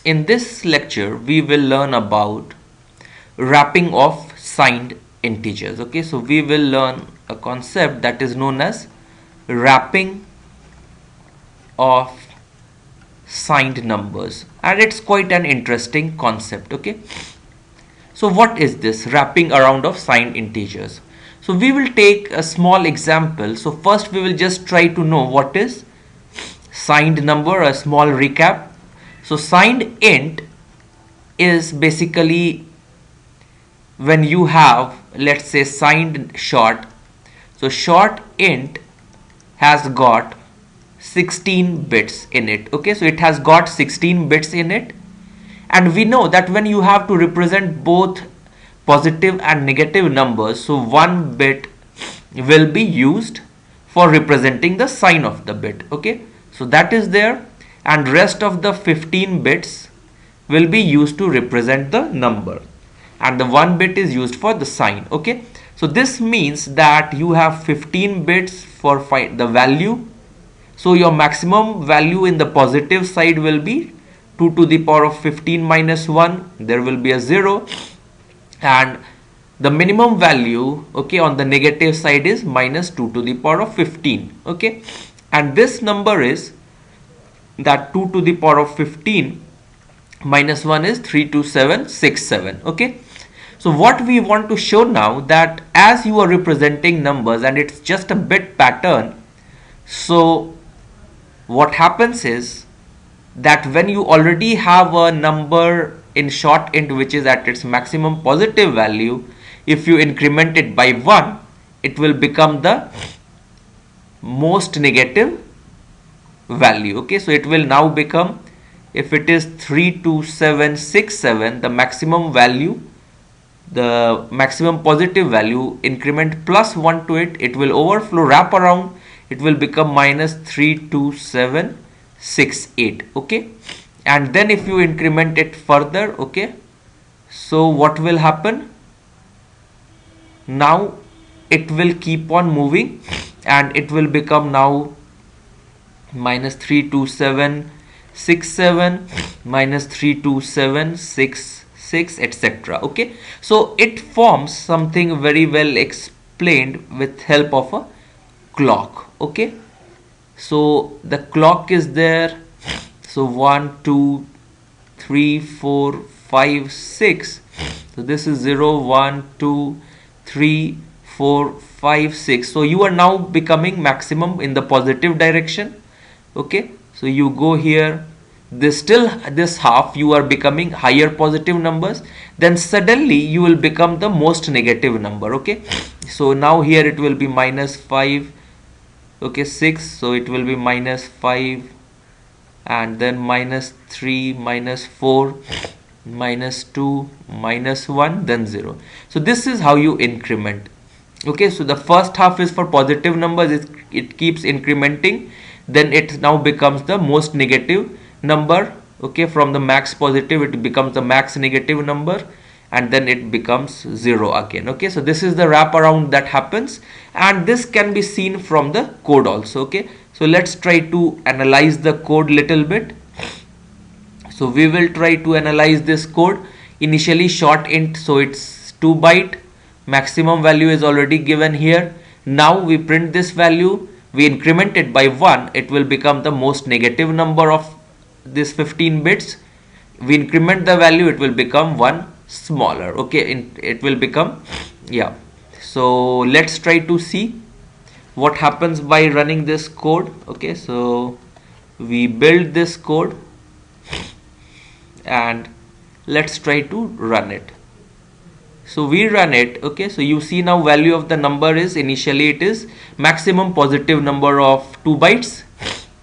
In this lecture we will learn about wrapping of signed integers. Okay, so we will learn a concept that is known as wrapping of signed numbers, and it's quite an interesting concept. Okay, so what is this wrapping around of signed integers? So we will take a small example. So first we will just try to know what is signed number, a small recap. So signed int is basically when you have, let's say, signed short. So short int has got 16 bits in it. Okay, so it has got 16 bits in it, and we know that when you have to represent both positive and negative numbers, so one bit will be used for representing the sign of the bit. Okay, so that is there, and rest of the 15 bits will be used to represent the number, and the one bit is used for the sign. Okay, so this means that you have 15 bits for the value. So your maximum value in the positive side will be 2 to the power of 15 minus 1, there will be a 0, and the minimum value, okay, on the negative side is minus 2 to the power of 15. Okay, and this number is that 2 to the power of 15 minus 1 is 32767. Okay, so what we want to show now, that as you are representing numbers and it's just a bit pattern, so what happens is that when you already have a number in short int which is at its maximum positive value, if you increment it by 1, it will become the most negative value. Okay, so it will now become, if it is 32767, the maximum value, the maximum positive value, increment plus 1 to it, it will overflow, wrap around, it will become minus 32768. Okay, and then if you increment it further, okay, so what will happen now, it will keep on moving and it will become now minus 32767 minus 32766, etc. Okay, so it forms something very well explained with help of a clock. Okay, so the clock is there. So 1 2 3 4 5 6, so this is 0 1 2 3 4 5 6. So you are now becoming maximum in the positive direction. Okay, so you go here, this half you are becoming higher positive numbers, then suddenly you will become the most negative number. Okay, so now here it will be minus 5, okay, 6, so it will be minus 5, and then minus 3 minus 4 minus 2 minus 1, then 0. So this is how you increment. Okay, so the first half is for positive numbers, it keeps incrementing, then it now becomes the most negative number. Okay, from the max positive it becomes the max negative number, and then it becomes 0 again. Okay, so this is the wraparound that happens, and this can be seen from the code also. Okay, so let's try to analyze the code little bit. So we will try to analyze this code. Initially short int, so it's 2 byte, maximum value is already given here. Now we print this value, we increment it by 1, it will become the most negative number of this 15 bits. We increment the value, it will become 1 smaller. Okay, it will become, yeah. So let's try to see what happens by running this code. Okay, so we build this code and let's try to run it. So we run it. Okay, so you see now value of the number is, initially it is maximum positive number of 2 bytes,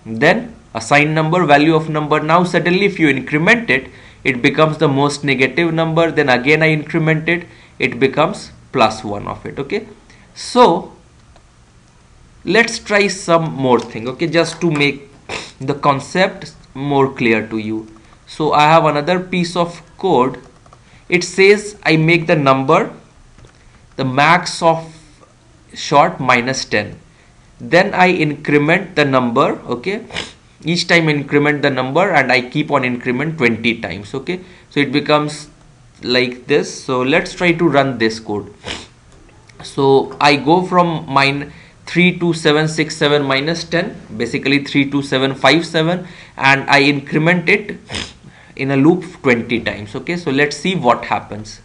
then a signed number, value of number. Now suddenly if you increment it, it becomes the most negative number, then again I increment it, it becomes plus 1 of it. Okay, so let's try some more thing. Okay, just to make the concept more clear to you. So I have another piece of code. It says I make the number the max of short minus 10, then I increment the number. Okay, each time increment the number, and I keep on increment 20 times. Okay, so it becomes like this. So let's try to run this code. So I go from 32767 minus 10, basically 32757, and I increment it in a loop 20 times. Okay, so let's see what happens.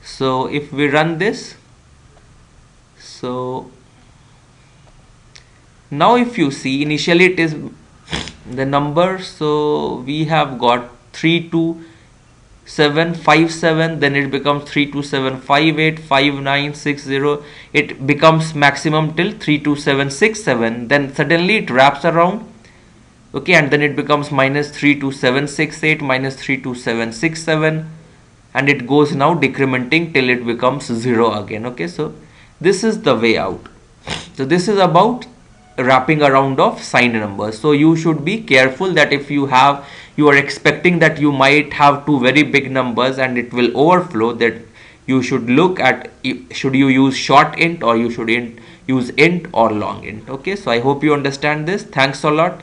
So if we run this, so now if you see, initially it is the number, so we have got 32757, then it becomes 327585960, it becomes maximum till 32767, then suddenly it wraps around. Okay, and then it becomes minus 32768 minus 32767, and it goes now decrementing till it becomes 0 again. Okay, so this is the way out. So this is about wrapping around of signed numbers. So you should be careful that if you are expecting that you might have two very big numbers and it will overflow, that you should look at should you use short int or you should use int or long int. Okay, so I hope you understand this. Thanks a lot.